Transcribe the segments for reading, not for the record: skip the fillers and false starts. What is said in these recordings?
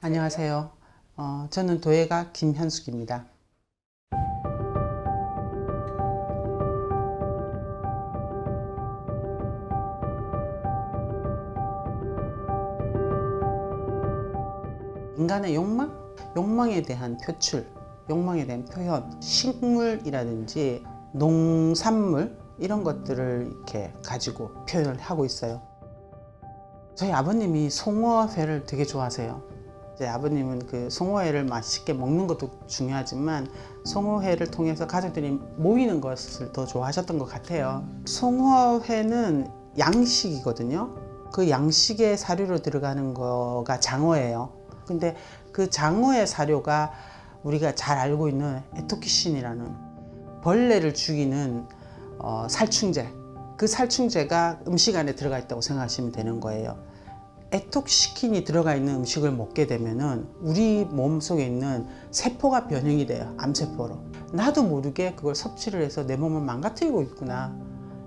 안녕하세요. 저는 도예가 김현숙입니다. 인간의 욕망? 욕망에 대한 표출, 욕망에 대한 표현, 식물이라든지 농산물 이런 것들을 이렇게 가지고 표현을 하고 있어요. 저희 아버님이 송어회를 되게 좋아하세요. 이제 아버님은 그 송어회를 맛있게 먹는 것도 중요하지만 송어회를 통해서 가족들이 모이는 것을 더 좋아하셨던 것 같아요. 송어회는 양식이거든요. 그 양식의 사료로 들어가는 거가 장어예요. 근데 그 장어의 사료가 우리가 잘 알고 있는 에토키신이라는 벌레를 죽이는 살충제, 그 살충제가 음식 안에 들어가 있다고 생각하시면 되는 거예요. 에톡시킨이 들어가 있는 음식을 먹게 되면은 우리 몸속에 있는 세포가 변형이 돼요. 암세포로. 나도 모르게 그걸 섭취를 해서 내 몸을 망가뜨리고 있구나.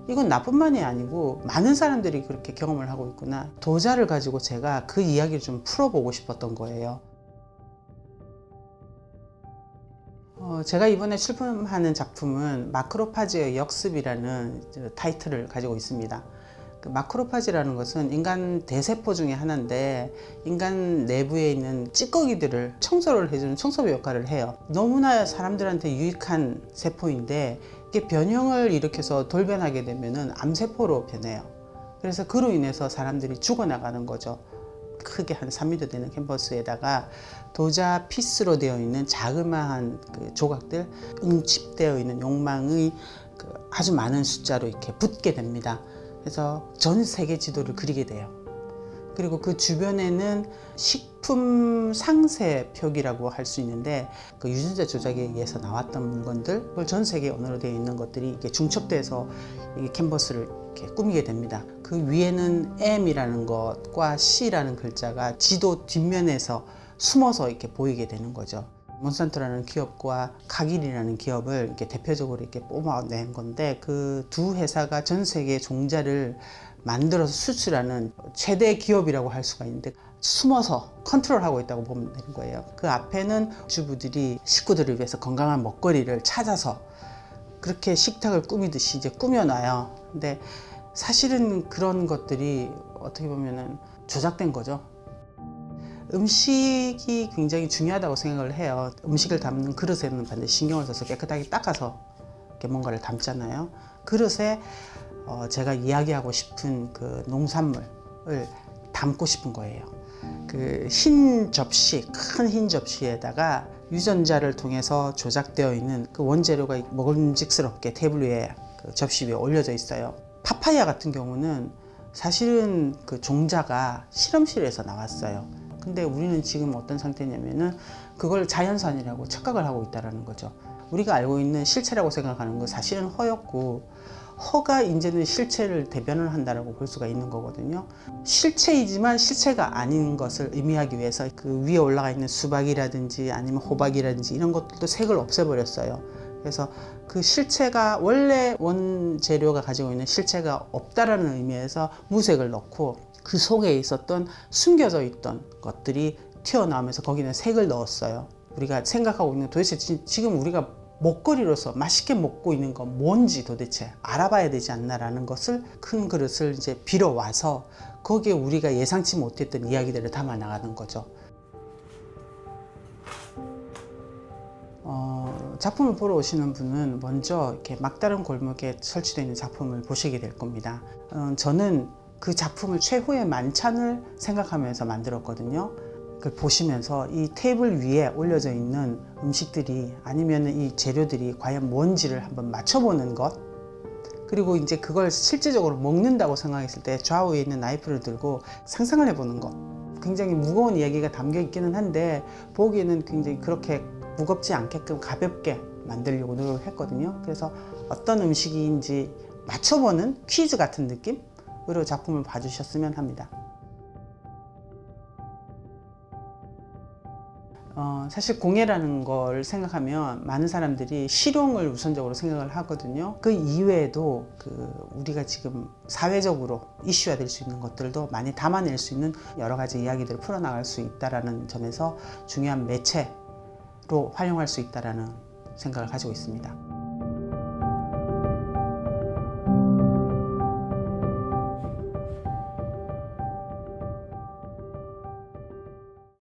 이건 나뿐만이 아니고 많은 사람들이 그렇게 경험을 하고 있구나. 도자를 가지고 제가 그 이야기를 좀 풀어보고 싶었던 거예요. 제가 이번에 출품하는 작품은 마크로파지의 역습이라는 타이틀을 가지고 있습니다. 그 마크로파지라는 것은 인간 대세포 중에 하나인데 인간 내부에 있는 찌꺼기들을 청소를 해주는 청소부 역할을 해요. 너무나 사람들한테 유익한 세포인데 이게 변형을 일으켜서 돌변하게 되면은 암세포로 변해요. 그래서 그로 인해서 사람들이 죽어나가는 거죠. 크게 한 3m 되는 캔버스에다가 도자 피스로 되어 있는 자그마한 그 조각들, 응집되어 있는 욕망의 그 아주 많은 숫자로 이렇게 붙게 됩니다. 그래서 전 세계 지도를 그리게 돼요. 그리고 그 주변에는 식품 상세 표기라고 할 수 있는데 그 유전자 조작에 의해서 나왔던 물건들, 그걸 전 세계 언어로 되어 있는 것들이 이렇게 중첩돼서 이 캔버스를 이렇게 꾸미게 됩니다. 그 위에는 M이라는 것과 C라는 글자가 지도 뒷면에서 숨어서 이렇게 보이게 되는 거죠. 몬산토라는 기업과 카길이라는 기업을 이렇게 대표적으로 이렇게 뽑아낸 건데 그 두 회사가 전 세계 종자를 만들어서 수출하는 최대 기업이라고 할 수가 있는데 숨어서 컨트롤하고 있다고 보면 되는 거예요. 그 앞에는 주부들이 식구들을 위해서 건강한 먹거리를 찾아서 그렇게 식탁을 꾸미듯이 이제 꾸며놔요. 근데 사실은 그런 것들이 어떻게 보면은 조작된 거죠. 음식이 굉장히 중요하다고 생각을 해요. 음식을 담는 그릇에는 반드시 신경을 써서 깨끗하게 닦아서 이렇게 뭔가를 담잖아요. 그릇에 제가 이야기하고 싶은 그 농산물을 담고 싶은 거예요. 그 흰 접시, 큰 흰 접시에다가 유전자를 통해서 조작되어 있는 그 원재료가 먹음직스럽게 테이블 위에 그 접시 위에 올려져 있어요. 파파야 같은 경우는 사실은 그 종자가 실험실에서 나왔어요. 근데 우리는 지금 어떤 상태냐면은 그걸 자연산이라고 착각을 하고 있다는 거죠. 우리가 알고 있는 실체라고 생각하는 건 사실은 허였고 허가 이제는 실체를 대변을 한다고 볼 수가 있는 거거든요. 실체이지만 실체가 아닌 것을 의미하기 위해서 그 위에 올라가 있는 수박이라든지 아니면 호박이라든지 이런 것들도 색을 없애버렸어요. 그래서 그 실체가 원래 원재료가 가지고 있는 실체가 없다라는 의미에서 무색을 넣고 그 속에 있었던 숨겨져 있던 것들이 튀어나오면서 거기는 색을 넣었어요. 우리가 생각하고 있는 도대체 지금 우리가 먹거리로서 맛있게 먹고 있는 건 뭔지 도대체 알아봐야 되지 않나라는 것을 큰 그릇을 이제 빌어와서 거기에 우리가 예상치 못했던 이야기들을 담아 나가는 거죠. 작품을 보러 오시는 분은 먼저 이렇게 막다른 골목에 설치되어 있는 작품을 보시게 될 겁니다. 저는 그 작품을 최후의 만찬을 생각하면서 만들었거든요. 그걸 보시면서 이 테이블 위에 올려져 있는 음식들이 아니면 이 재료들이 과연 뭔지를 한번 맞춰보는 것, 그리고 이제 그걸 실제적으로 먹는다고 생각했을 때 좌우에 있는 나이프를 들고 상상을 해보는 것. 굉장히 무거운 이야기가 담겨 있기는 한데 보기에는 굉장히 그렇게 무겁지 않게끔 가볍게 만들려고 노력을 했거든요. 그래서 어떤 음식인지 맞춰보는 퀴즈 같은 느낌으로 작품을 봐주셨으면 합니다. 사실 공예라는 걸 생각하면 많은 사람들이 실용을 우선적으로 생각을 하거든요. 그 이외에도 우리가 지금 사회적으로 이슈화 될 수 있는 것들도 많이 담아낼 수 있는 여러 가지 이야기들을 풀어나갈 수 있다는 점에서 중요한 매체로 활용할 수 있다는 생각을 가지고 있습니다.